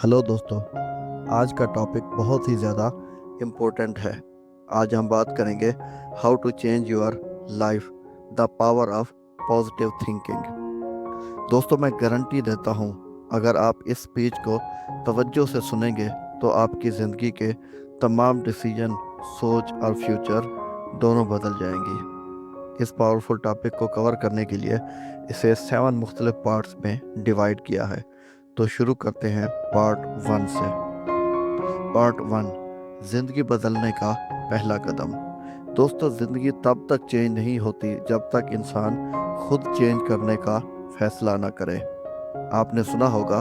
Hello दोस्तों। आज का टॉपिक बहुत ही ज़्यादा इम्पोर्टेंट है। आज हम बात करेंगे how to change your life, the power of positive thinking. दोस्तों, मैं गारंटी देता हूँ, अगर आप इस स्पीच को तवज्जो से सुनेंगे तो आपकी ज़िंदगी के तमाम डिसीजन, सोच और फ्यूचर दोनों बदल जाएंगी। इस पावरफुल टॉपिक को कवर करने के लिए इसे 7 मुख्तलिफ पार्ट्स में डिवाइड किया है। तो शुरू करते हैं पार्ट 1 से। पार्ट 1, जिंदगी बदलने का पहला कदम। दोस्तों, जिंदगी तब तक चेंज नहीं होती जब तक इंसान खुद चेंज करने का फैसला ना करे। आपने सुना होगा,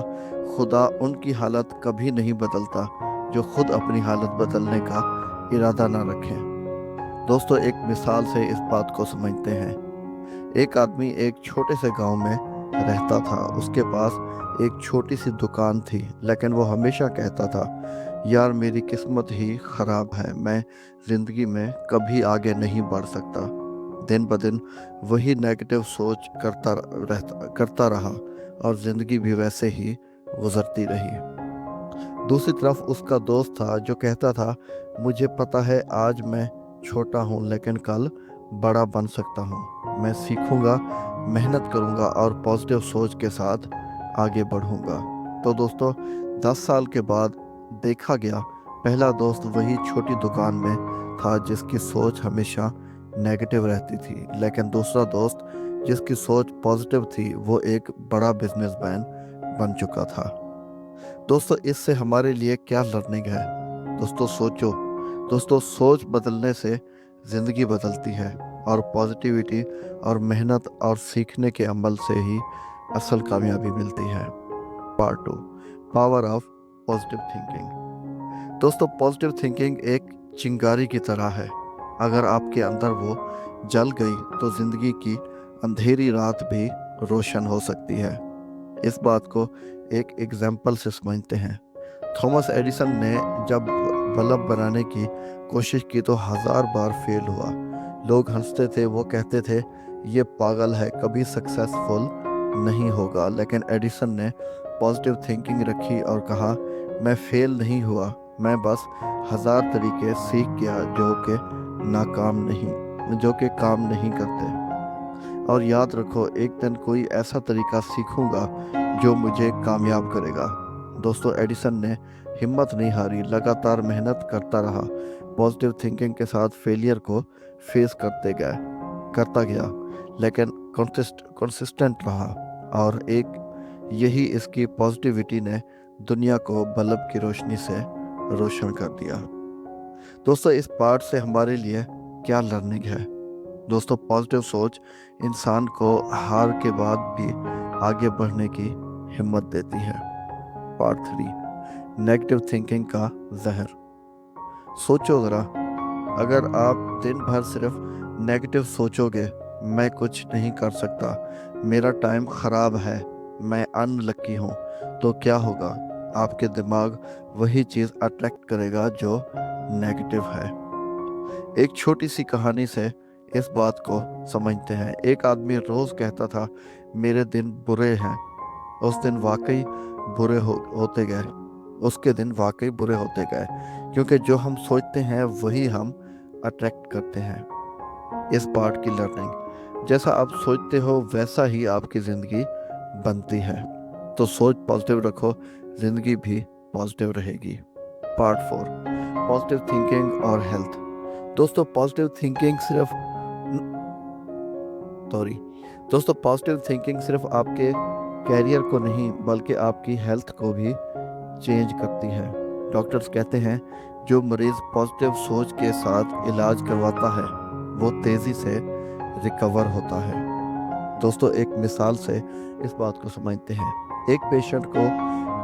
खुदा उनकी हालत कभी नहीं बदलता जो खुद अपनी हालत बदलने का इरादा ना रखें। दोस्तों, एक मिसाल से इस बात को समझते हैं। एक आदमी एक छोटे से गांव में रहता था। उसके पास एक छोटी सी दुकान थी, लेकिन वो हमेशा कहता था, यार मेरी किस्मत ही खराब है, मैं जिंदगी में कभी आगे नहीं बढ़ सकता। दिन ब दिन वही नेगेटिव सोच करता रहा और जिंदगी भी वैसे ही गुजरती रही। दूसरी तरफ उसका दोस्त था जो कहता था, मुझे पता है आज मैं छोटा हूँ लेकिन कल बड़ा बन सकता हूँ। मैं सीखूंगा, मेहनत करूंगा और पॉजिटिव सोच के साथ आगे बढ़ूंगा। तो दोस्तों, 10 साल के बाद देखा गया, पहला दोस्त वही छोटी दुकान में था जिसकी सोच हमेशा नेगेटिव रहती थी, लेकिन दूसरा दोस्त जिसकी सोच पॉजिटिव थी वो एक बड़ा बिजनेसमैन बन चुका था। दोस्तों, इससे हमारे लिए क्या लर्निंग है? दोस्तों सोचो। दोस्तों, सोच बदलने से ज़िंदगी बदलती है और पॉजिटिविटी और मेहनत और सीखने के अमल से ही असल कामयाबी मिलती है। Part 2, power of positive thinking. दोस्तों, पॉजिटिव थिंकिंग एक चिंगारी की तरह है। अगर आपके अंदर वो जल गई तो ज़िंदगी की अंधेरी रात भी रोशन हो सकती है। इस बात को एक एग्जाम्पल से समझते हैं। थॉमस एडिसन ने जब बल्ब बनाने की कोशिश की तो 1000 बार फेल हुआ। लोग हंसते थे, वो कहते थे ये पागल है, कभी सक्सेसफुल नहीं होगा। लेकिन एडिसन ने पॉजिटिव थिंकिंग रखी और कहा, मैं फेल नहीं हुआ, मैं बस 1000 तरीके सीख गया जो कि काम नहीं करते। और याद रखो, एक दिन कोई ऐसा तरीका सीखूंगा जो मुझे कामयाब करेगा। दोस्तों, एडिसन ने हिम्मत नहीं हारी, लगातार मेहनत करता रहा, पॉजिटिव थिंकिंग के साथ फेलियर को फेस करता गया, लेकिन कंसिस्टेंट रहा। और यही इसकी पॉजिटिविटी ने दुनिया को बल्ब की रोशनी से रोशन कर दिया। दोस्तों, इस पार्ट से हमारे लिए क्या लर्निंग है? दोस्तों, पॉजिटिव सोच इंसान को हार के बाद भी आगे बढ़ने की हिम्मत देती है। पार्ट 3, नेगेटिव थिंकिंग का जहर। सोचो ज़रा, अगर आप दिन भर सिर्फ नेगेटिव सोचोगे, मैं कुछ नहीं कर सकता, मेरा टाइम ख़राब है, मैं अनलकी हूँ, तो क्या होगा? आपके दिमाग वही चीज़ अट्रैक्ट करेगा जो नेगेटिव है। एक छोटी सी कहानी से इस बात को समझते हैं। एक आदमी रोज कहता था, मेरे दिन बुरे हैं। उस दिन वाकई होते गए उसके दिन वाकई बुरे होते गए, क्योंकि जो हम सोचते हैं वही हम अट्रैक्ट करते हैं। इस पार्ट की लर्निंग, जैसा आप सोचते हो वैसा ही आपकी ज़िंदगी बनती है। तो सोच पॉजिटिव रखो, ज़िंदगी भी पॉजिटिव रहेगी। पार्ट 4, पॉजिटिव थिंकिंग और हेल्थ। दोस्तों, पॉजिटिव थिंकिंग सिर्फ आपके कैरियर को नहीं बल्कि आपकी हेल्थ को भी चेंज करती है। डॉक्टर्स कहते हैं, जो मरीज पॉजिटिव सोच के साथ इलाज करवाता है वो तेज़ी से रिकवर होता है। दोस्तों, एक मिसाल से इस बात को समझते हैं। एक पेशेंट को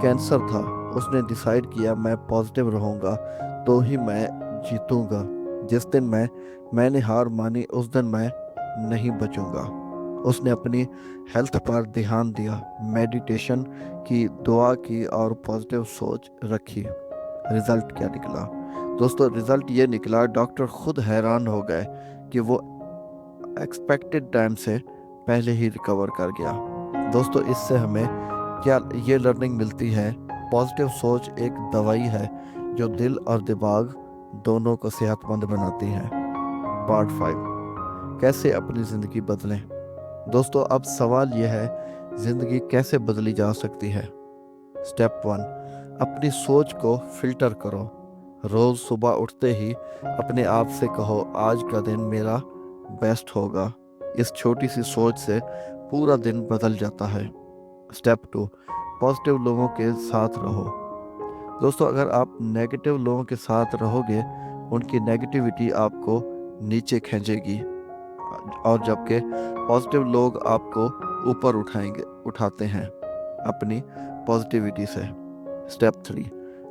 कैंसर था। उसने डिसाइड किया, मैं पॉजिटिव रहूँगा तो ही मैं जीतूंगा। जिस दिन मैंने हार मानी उस दिन मैं नहीं बचूंगा। उसने अपनी हेल्थ पर ध्यान दिया, मेडिटेशन की, दुआ की और पॉजिटिव सोच रखी। रिजल्ट क्या निकला? दोस्तों, रिजल्ट ये निकला, डॉक्टर खुद हैरान हो गए कि वो एक्सपेक्टेड टाइम से पहले ही रिकवर कर गया। दोस्तों, इससे हमें क्या ये लर्निंग मिलती है पॉजिटिव सोच एक दवाई है जो दिल और दिमाग दोनों को सेहतमंद बनाती है। पार्ट 5, कैसे अपनी ज़िंदगी बदलें। दोस्तों, अब सवाल यह है, ज़िंदगी कैसे बदली जा सकती है। स्टेप 1, अपनी सोच को फिल्टर करो। रोज़ सुबह उठते ही अपने आप से कहो, आज का दिन मेरा बेस्ट होगा। इस छोटी सी सोच से पूरा दिन बदल जाता है। स्टेप 2, पॉजिटिव लोगों के साथ रहो। दोस्तों, अगर आप नेगेटिव लोगों के साथ रहोगे, उनकी नेगेटिविटी आपको नीचे खींचेगी, और जबकि पॉजिटिव लोग आपको ऊपर उठाते हैं अपनी पॉजिटिविटी से। स्टेप 3,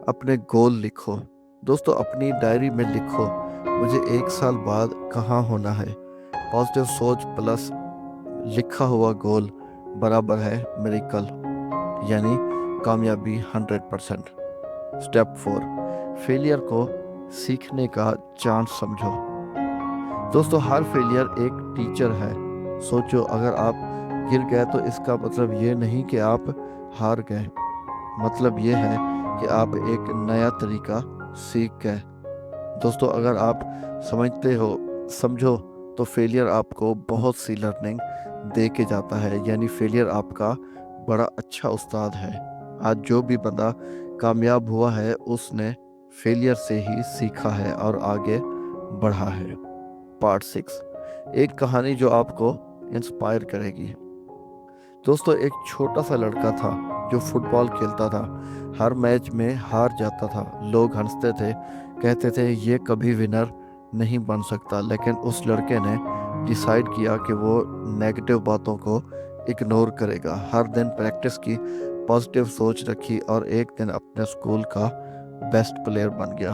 अपने गोल लिखो। दोस्तों, अपनी डायरी में लिखो, मुझे 1 साल बाद कहाँ होना है। पॉजिटिव सोच प्लस लिखा हुआ गोल बराबर है मिरेकल, यानी कामयाबी 100%। स्टेप 4, फेलियर को सीखने का चांस समझो। दोस्तों, हर फेलियर एक टीचर है। सोचो, अगर आप गिर गए तो इसका मतलब ये नहीं कि आप हार गए, मतलब ये है कि आप एक नया तरीका सीख गए। दोस्तों, अगर आप समझो तो फेलियर आपको बहुत सी लर्निंग दे के जाता है, यानी फेलियर आपका बड़ा अच्छा उस्ताद है। आज जो भी बंदा कामयाब हुआ है, उसने फेलियर से ही सीखा है और आगे बढ़ा है। पार्ट 6, एक कहानी जो आपको इंस्पायर करेगी। दोस्तों, एक छोटा सा लड़का था जो फुटबॉल खेलता था। हर मैच में हार जाता था। लोग हंसते थे, कहते थे ये कभी विनर नहीं बन सकता। लेकिन उस लड़के ने डिसाइड किया कि वो नेगेटिव बातों को इग्नोर करेगा। हर दिन प्रैक्टिस की, पॉजिटिव सोच रखी और एक दिन अपने स्कूल का बेस्ट प्लेयर बन गया।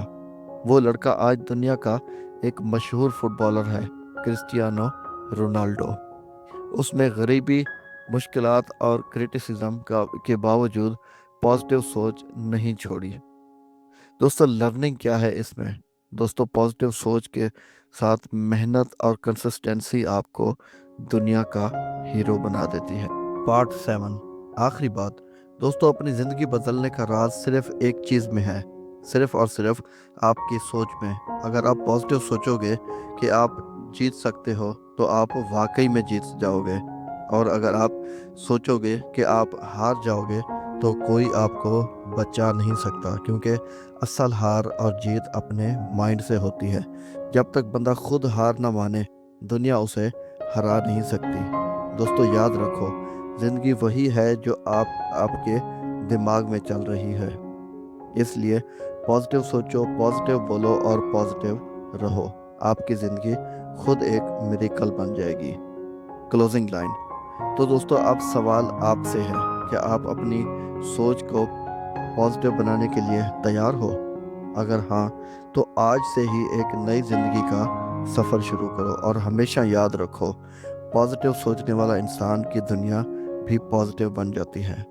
वो लड़का आज दुनिया का एक मशहूर फुटबॉलर है, क्रिस्टियानो रोनाल्डो। उसमें गरीबी, मुश्किलात और क्रिटिसिज्म के बावजूद पॉजिटिव सोच नहीं छोड़ी। दोस्तों, लर्निंग क्या है इसमें। दोस्तों, पॉजिटिव सोच के साथ मेहनत और कंसिस्टेंसी आपको दुनिया का हीरो बना देती है। पार्ट 7, आखिरी बात। दोस्तों, अपनी ज़िंदगी बदलने का राज सिर्फ एक चीज़ में है, सिर्फ और सिर्फ आपकी सोच में। अगर आप पॉजिटिव सोचोगे कि आप जीत सकते हो, तो आप वाकई में जीत जाओगे। और अगर आप सोचोगे कि आप हार जाओगे, तो कोई आपको बचा नहीं सकता, क्योंकि असल हार और जीत अपने माइंड से होती है। जब तक बंदा खुद हार ना माने, दुनिया उसे हरा नहीं सकती। दोस्तों, याद रखो, ज़िंदगी वही है जो आपके दिमाग में चल रही है। इसलिए पॉजिटिव सोचो, पॉजिटिव बोलो और पॉजिटिव रहो। आपकी ज़िंदगी खुद एक मिरेकल बन जाएगी। Closing line. तो दोस्तों, अब सवाल आपसे है, क्या आप अपनी सोच को पॉजिटिव बनाने के लिए तैयार हो? अगर हाँ, तो आज से ही एक नई ज़िंदगी का सफ़र शुरू करो। और हमेशा याद रखो, पॉजिटिव सोचने वाला इंसान की दुनिया भी पॉजिटिव बन जाती है।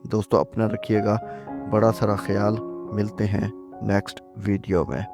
दोस्तों, अपना रखिएगा बड़ा सारा ख्याल। मिलते हैं नेक्स्ट वीडियो में।